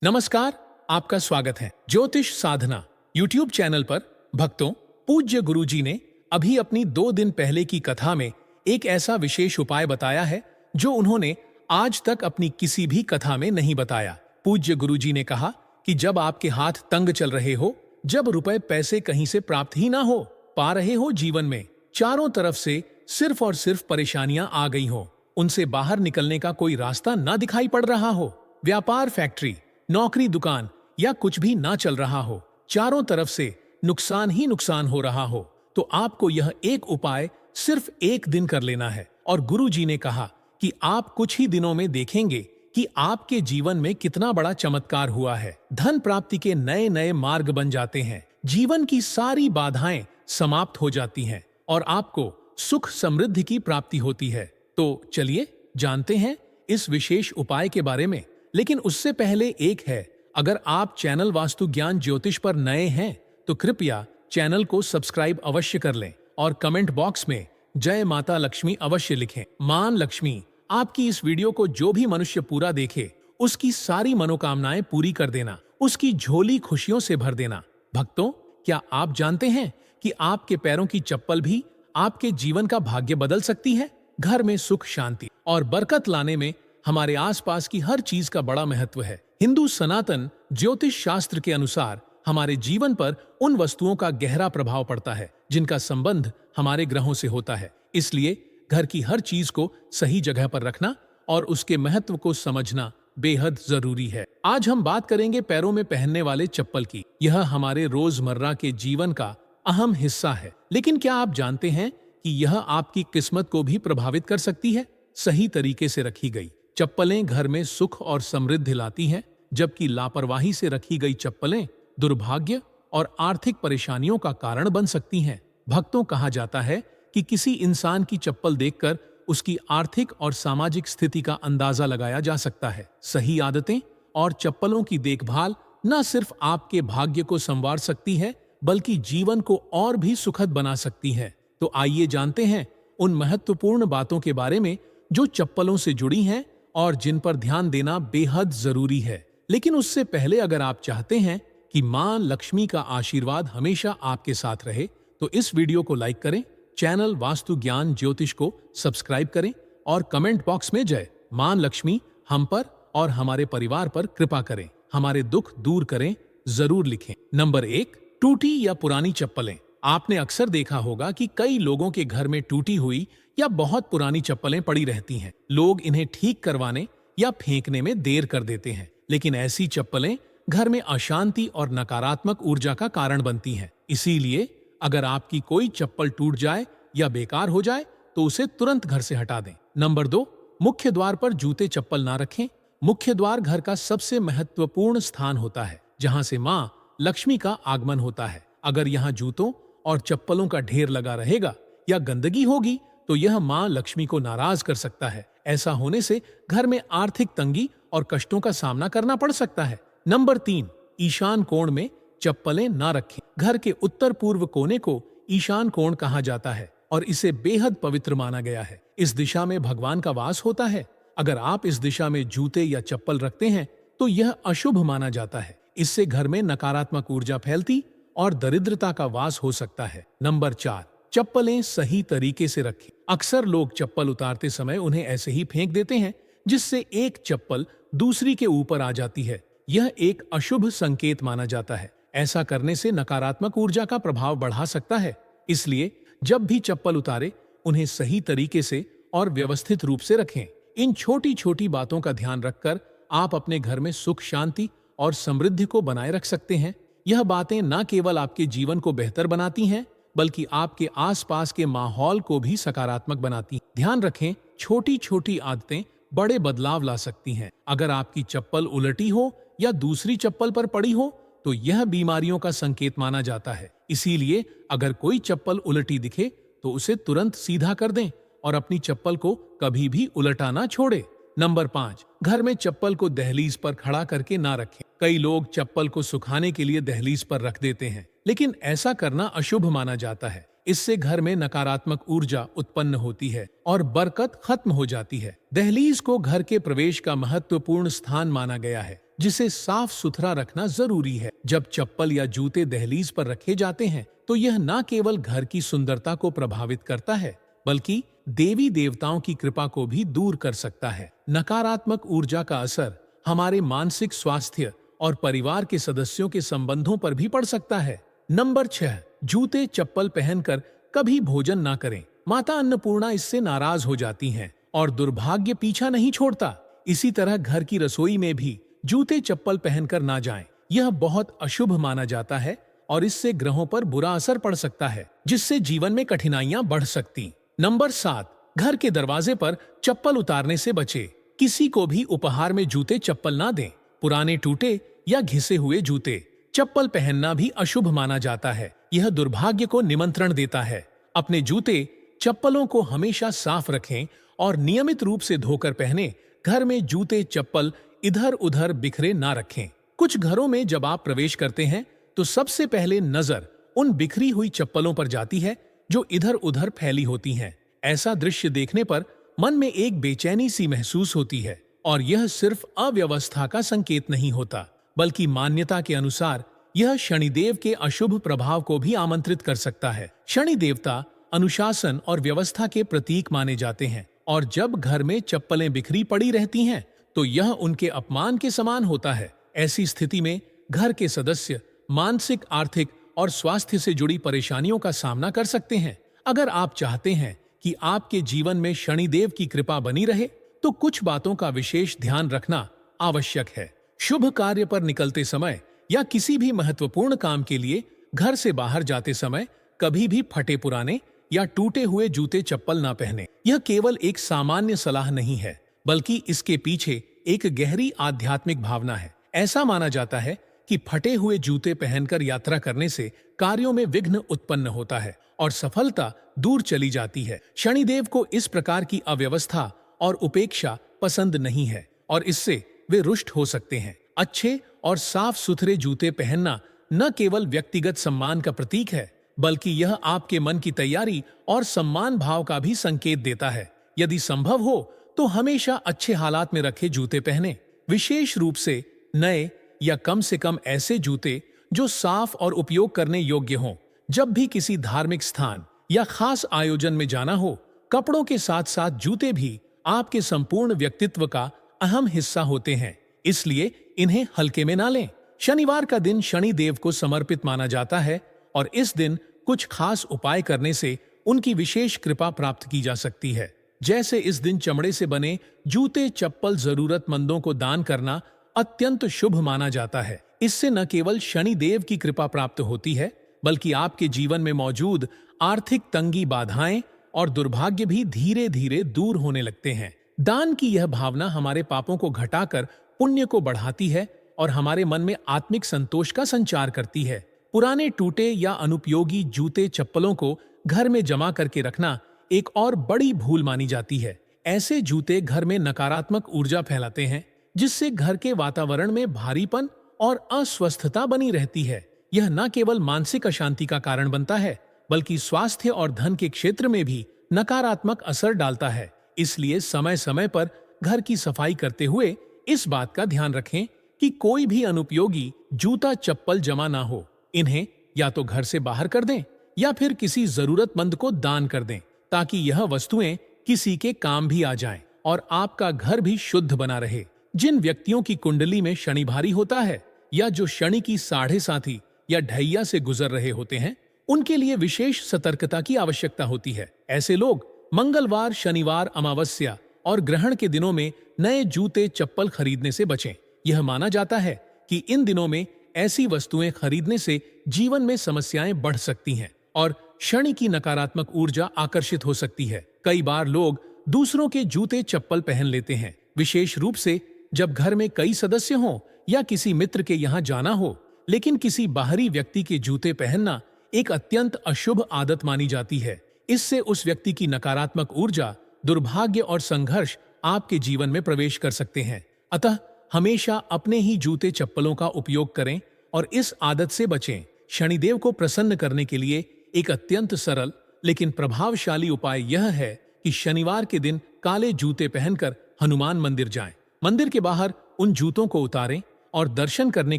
नमस्कार, आपका स्वागत है ज्योतिष साधना यूट्यूब चैनल पर। भक्तों, पूज्य गुरुजी ने अभी अपनी 2 दिन पहले की कथा में एक ऐसा विशेष उपाय बताया है जो उन्होंने आज तक अपनी किसी भी कथा में नहीं बताया। पूज्य गुरुजी ने कहा कि जब आपके हाथ तंग चल रहे हो, जब रुपए पैसे कहीं से प्राप्त ही ना हो पा रहे हो, जीवन में चारों तरफ से सिर्फ और सिर्फ परेशानियां आ गई हो, उनसे बाहर निकलने का कोई रास्ता ना दिखाई पड़ रहा हो, व्यापार, फैक्ट्री, नौकरी, दुकान या कुछ भी ना चल रहा हो, चारों तरफ से नुकसान ही नुकसान हो रहा हो, तो आपको यह एक उपाय सिर्फ 1 दिन कर लेना है। और गुरुजी ने कहा कि आप कुछ ही दिनों में देखेंगे कि आपके जीवन में कितना बड़ा चमत्कार हुआ है। धन प्राप्ति के नए नए मार्ग बन जाते हैं, जीवन की सारी बाधाएं समाप्त हो जाती हैं और आपको सुख समृद्धि की प्राप्ति होती है। तो चलिए जानते हैं इस विशेष उपाय के बारे में। लेकिन उससे पहले एक है, अगर आप चैनल वास्तु ज्ञान ज्योतिष पर नए हैं तो कृपया चैनल को सब्सक्राइब अवश्य कर लें और कमेंट बॉक्स में जय माता लक्ष्मी अवश्य लिखें। मां लक्ष्मी आपकी इस वीडियो को जो भी मनुष्य पूरा देखे उसकी सारी मनोकामनाएं पूरी कर देना, उसकी झोली खुशियों से भर देना। भक्तों, क्या आप जानते हैं कि आपके पैरों की चप्पल भी आपके जीवन का भाग्य बदल सकती है? घर में सुख, शांति और बरकत लाने में हमारे आसपास की हर चीज का बड़ा महत्व है। हिंदू सनातन ज्योतिष शास्त्र के अनुसार हमारे जीवन पर उन वस्तुओं का गहरा प्रभाव पड़ता है जिनका संबंध हमारे ग्रहों से होता है। इसलिए घर की हर चीज को सही जगह पर रखना और उसके महत्व को समझना बेहद जरूरी है। आज हम बात करेंगे पैरों में पहनने वाले चप्पल की। यह हमारे रोजमर्रा के जीवन का अहम हिस्सा है, लेकिन क्या आप जानते हैं कि यह आपकी किस्मत को भी प्रभावित कर सकती है? सही तरीके से रखी गई चप्पलें घर में सुख और समृद्धि लाती हैं, जबकि लापरवाही से रखी गई चप्पलें दुर्भाग्य और आर्थिक परेशानियों का कारण बन सकती हैं। भक्तों, कहा जाता है कि किसी इंसान की चप्पल देखकर उसकी आर्थिक और सामाजिक स्थिति का अंदाजा लगाया जा सकता है। सही आदतें और चप्पलों की देखभाल न सिर्फ आपके भाग्य को संवार सकती है, बल्कि जीवन को और भी सुखद बना सकती है। तो आइए जानते हैं उन महत्वपूर्ण बातों के बारे में जो चप्पलों से जुड़ी हैं और जिन पर ध्यान देना बेहद जरूरी है। लेकिन उससे पहले, अगर आप चाहते हैं कि मां लक्ष्मी का आशीर्वाद हमेशा आपके साथ रहे, तो इस वीडियो को लाइक करें, चैनल वास्तु ज्ञान ज्योतिष को सब्सक्राइब करें और कमेंट बॉक्स में जय मां लक्ष्मी हम पर और हमारे परिवार पर कृपा करें, हमारे दुख दूर करें जरूर लिखें। नंबर 1, टूटी या पुरानी चप्पलें। आपने अक्सर देखा होगा कि कई लोगों के घर में टूटी हुई या बहुत पुरानी चप्पलें पड़ी रहती हैं। लोग इन्हें ठीक करवाने या फेंकने में देर कर देते हैं, लेकिन ऐसी चप्पलें घर में अशांति और नकारात्मक ऊर्जा का कारण बनती हैं। इसीलिए अगर आपकी कोई चप्पल टूट जाए या बेकार हो जाए तो उसे तुरंत घर से हटा दें। नंबर 2, मुख्य द्वार पर जूते चप्पल ना रखें। मुख्य द्वार घर का सबसे महत्वपूर्ण स्थान होता है, जहां से मां लक्ष्मी का आगमन होता है। अगर यहाँ जूतों और चप्पलों का ढेर लगा रहेगा या गंदगी होगी तो यह मां लक्ष्मी को नाराज कर सकता है। ऐसा होने से घर में आर्थिक तंगी और कष्टों का सामना करना पड़ सकता है। नंबर 3, ईशान कोण में चप्पलें ना रखें। घर के उत्तर पूर्व कोने को ईशान कोण कहा जाता है और इसे बेहद पवित्र माना गया है। इस दिशा में भगवान का वास होता है। अगर आप इस दिशा में जूते या चप्पल रखते हैं तो यह अशुभ माना जाता है। इससे घर में नकारात्मक ऊर्जा फैलती और दरिद्रता का वास हो सकता है। नंबर 4, चप्पलें सही तरीके से रखें। अक्सर लोग चप्पल उतारते समय उन्हें ऐसे ही फेंक देते हैं, जिससे एक चप्पल दूसरी के ऊपर आ जाती है। यह एक अशुभ संकेत माना जाता है। ऐसा करने से नकारात्मक ऊर्जा का प्रभाव बढ़ा सकता है। इसलिए जब भी चप्पल उतारे उन्हें सही तरीके से और व्यवस्थित रूप से रखें। इन छोटी छोटी बातों का ध्यान रखकर आप अपने घर में सुख, शांति और समृद्धि को बनाए रख सकते हैं। यह बातें न केवल आपके जीवन को बेहतर बनाती हैं, बल्कि आपके आसपास के माहौल को भी सकारात्मक बनाती हैं। ध्यान रखें, छोटी छोटी आदतें बड़े बदलाव ला सकती हैं। अगर आपकी चप्पल उलटी हो या दूसरी चप्पल पर पड़ी हो तो यह बीमारियों का संकेत माना जाता है। इसीलिए अगर कोई चप्पल उलटी दिखे तो उसे तुरंत सीधा कर दें और अपनी चप्पल को कभी भी उलटा ना छोड़े। नंबर 5, घर में चप्पल को दहलीज पर खड़ा करके ना रखें। कई लोग चप्पल को सुखाने के लिए दहलीज पर रख देते हैं, लेकिन ऐसा करना अशुभ माना जाता है। इससे घर में नकारात्मक ऊर्जा उत्पन्न होती है और बरकत खत्म हो जाती है। दहलीज को घर के प्रवेश का महत्वपूर्ण स्थान माना गया है। जिसे साफ सुथरा रखना जरूरी है। जब चप्पल या जूते दहलीज पर रखे जाते हैं तो यह न केवल घर की सुंदरता को प्रभावित करता है बल्कि देवी देवताओं की कृपा को भी दूर कर सकता है। नकारात्मक ऊर्जा का असर हमारे मानसिक स्वास्थ्य और परिवार के सदस्यों के संबंधों पर भी पड़ सकता है। नंबर 6, जूते चप्पल पहनकर कभी भोजन ना करें। माता अन्नपूर्णा इससे नाराज हो जाती हैं और दुर्भाग्य पीछा नहीं छोड़ता। इसी तरह घर की रसोई में भी जूते चप्पल पहनकर ना जाएं। यह बहुत अशुभ माना जाता है और इससे ग्रहों पर बुरा असर पड़ सकता है, जिससे जीवन में कठिनाइयां बढ़ सकती। नंबर 7, घर के दरवाजे पर चप्पल उतारने से बचे। किसी को भी उपहार में जूते चप्पल ना दें। पुराने टूटे या घिसे हुए जूते चप्पल पहनना भी अशुभ माना जाता है। यह दुर्भाग्य को निमंत्रण देता है। अपने जूते चप्पलों को हमेशा साफ रखें और नियमित रूप से धोकर पहने। घर में जूते चप्पल इधर उधर बिखरे ना रखें। कुछ घरों में जब आप प्रवेश करते हैं तो सबसे पहले नजर उन बिखरी हुई चप्पलों पर जाती है जो इधर उधर फैली होती हैं। ऐसा दृश्य देखने पर मन में एक बेचैनी सी महसूस होती है और यह सिर्फ अव्यवस्था का संकेत नहीं होता बल्कि मान्यता के अनुसार यह शनिदेव के अशुभ प्रभाव को भी आमंत्रित कर सकता है। शनि देवता अनुशासन और व्यवस्था के प्रतीक माने जाते हैं और जब घर में चप्पलें बिखरी पड़ी रहती हैं तो यह उनके अपमान के समान होता है। ऐसी स्थिति में घर के सदस्य मानसिक, आर्थिक और स्वास्थ्य से जुड़ी परेशानियों का सामना कर सकते हैं। अगर आप चाहते हैं कि आपके जीवन में शनिदेव की कृपा बनी रहे तो कुछ बातों का विशेष ध्यान रखना आवश्यक है। शुभ कार्य पर निकलते समय या किसी भी महत्वपूर्ण काम के लिए घर से बाहर जाते समय कभी भी फटे पुराने या टूटे हुए जूते चप्पल ना पहने। यह केवल एक सामान्य सलाह नहीं है बल्कि इसके पीछे एक गहरी आध्यात्मिक भावना है। ऐसा माना जाता है कि फटे हुए जूते पहनकर यात्रा करने से कार्यों में विघ्न उत्पन्न होता है और सफलता दूर चली जाती है। शनिदेव को इस प्रकार की अव्यवस्था और उपेक्षा पसंद नहीं है और इससे वे रुष्ट हो सकते हैं। अच्छे और साफ सुथरे जूते पहनना न केवल व्यक्तिगत सम्मान का प्रतीक है बल्कि यह आपके मन की तैयारी और सम्मान भाव का भी संकेत देता है। यदि संभव हो तो हमेशा अच्छे हालात में रखे जूते पहने, विशेष रूप से नए या कम से कम ऐसे जूते जो साफ और उपयोग करने योग्य हों। जब भी किसी धार्मिक स्थान या खास आयोजन में जाना हो, कपड़ों के साथ साथ जूते भी आपके संपूर्ण व्यक्तित्व का अहम हिस्सा होते हैं, इसलिए इन्हें हल्के में ना लें। शनिवार का दिन शनि देव को समर्पित माना जाता है और इस दिन कुछ खास उपाय करने से उनकी विशेष कृपा प्राप्त की जा सकती है। जैसे इस दिन चमड़े से बने जूते चप्पल जरूरतमंदों को दान करना अत्यंत शुभ माना जाता है। इससे न केवल शनि देव की कृपा प्राप्त होती है बल्कि आपके जीवन में मौजूद आर्थिक तंगी, बाधाएं और दुर्भाग्य भी धीरे धीरे दूर होने लगते हैं। दान की यह भावना हमारे पापों को घटाकर पुण्य को बढ़ाती है और हमारे मन में आत्मिक संतोष का संचार करती है। पुराने टूटे या अनुपयोगी जूते चप्पलों को घर में जमा करके रखना एक और बड़ी भूल मानी जाती है। ऐसे जूते घर में नकारात्मक ऊर्जा फैलाते हैं जिससे घर के वातावरण में भारीपन और अस्वस्थता बनी रहती है। यह न केवल मानसिक अशांति का कारण बनता है बल्कि स्वास्थ्य और धन के क्षेत्र में भी नकारात्मक असर डालता है। इसलिए समय समय पर घर की सफाई करते हुए इस बात का ध्यान रखें कि कोई भी अनुपयोगी जूता चप्पल जमा ना हो। इन्हें या तो घर से बाहर कर दें या फिर किसी जरूरतमंद को दान कर दें ताकि यह वस्तुएं किसी के काम भी आ जाएं और आपका घर भी शुद्ध बना रहे। जिन व्यक्तियों की कुंडली में शनि भारी होता है या जो शनि की साढ़े साथी या ढैया से गुजर रहे होते हैं, उनके लिए विशेष सतर्कता की आवश्यकता होती है। ऐसे लोग मंगलवार, शनिवार, अमावस्या और ग्रहण के दिनों में नए जूते चप्पल खरीदने से बचें। यह माना जाता है कि इन दिनों में ऐसी वस्तुएं खरीदने से जीवन में समस्याएं बढ़ सकती हैं और शनि की नकारात्मक ऊर्जा आकर्षित हो सकती है। कई बार लोग दूसरों के जूते चप्पल पहन लेते हैं, विशेष रूप से जब घर में कई सदस्य हों या किसी मित्र के यहाँ जाना हो। लेकिन किसी बाहरी व्यक्ति के जूते पहनना एक अत्यंत अशुभ आदत मानी जाती है। इससे उस व्यक्ति की नकारात्मक ऊर्जा, दुर्भाग्य और संघर्ष आपके जीवन में प्रवेश कर सकते हैं। अतः हमेशा अपने ही जूते चप्पलों का उपयोग करें और इस आदत से बचें। शनिदेव को प्रसन्न करने के लिए एक अत्यंत सरल लेकिन प्रभावशाली उपाय यह है कि शनिवार के दिन काले जूते पहनकर हनुमान मंदिर जाएं। मंदिर के बाहर उन जूतों को उतारें और दर्शन करने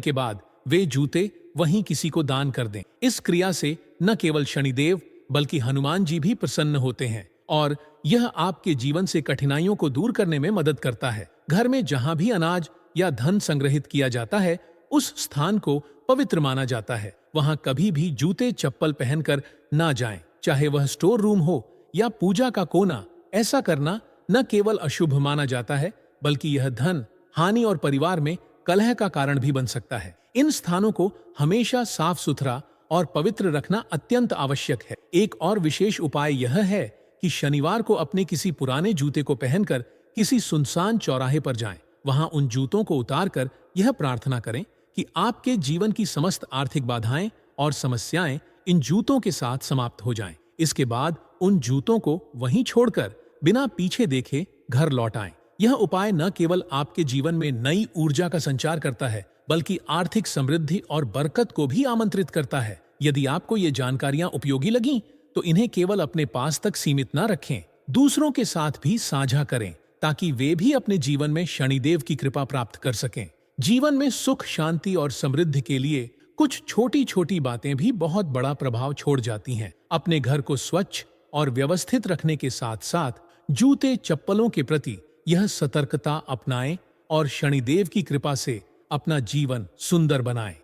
के बाद वे जूते वहीं किसी को दान कर दें। इस क्रिया से न केवल शनिदेव बल्कि हनुमान जी भी प्रसन्न होते हैं और यह आपके जीवन से कठिनाइयों को दूर करने में मदद करता है। घर में जहां भी अनाज या धन संग्रहित किया जाता है, उस स्थान को पवित्र माना जाता है। वहां कभी भी जूते चप्पल पहनकर ना जाएं, चाहे वह स्टोर रूम हो या पूजा का कोना। ऐसा करना न केवल अशुभ माना जाता है, बल्कि यह धन हानि और परिवार में कलह का कारण भी बन सकता है। इन स्थानों को हमेशा साफ सुथरा और पवित्र रखना अत्यंत आवश्यक है। एक और विशेष उपाय यह है कि शनिवार को अपने किसी पुराने जूते को पहनकर किसी सुनसान चौराहे पर जाएं। वहां उन जूतों को उतारकर यह प्रार्थना करें कि आपके जीवन की समस्त आर्थिक बाधाएं और समस्याएं इन जूतों के साथ समाप्त हो जाएं। इसके बाद उन जूतों को वहीं छोड़कर बिना पीछे देखे घर लौट आएं। यह उपाय न केवल आपके जीवन में नई ऊर्जा का संचार करता है, बल्कि आर्थिक समृद्धि और बरकत को भी आमंत्रित करता है। यदि आपको ये जानकारियां उपयोगी लगीं, तो इन्हें केवल अपने पास तक सीमित न रखें, दूसरों के साथ भी साझा करें, ताकि वे भी अपने जीवन में शनिदेव की कृपा प्राप्त कर सकें। जीवन में सुख, शांति और समृद्धि के लिए कुछ छोटी छोटी बातें भी बहुत बड़ा प्रभाव छोड़ जाती हैं। अपने घर को स्वच्छ और व्यवस्थित रखने के साथ साथ जूते चप्पलों के प्रति यह सतर्कता अपनाएं और शनिदेव की कृपा से अपना जीवन सुंदर बनाएं।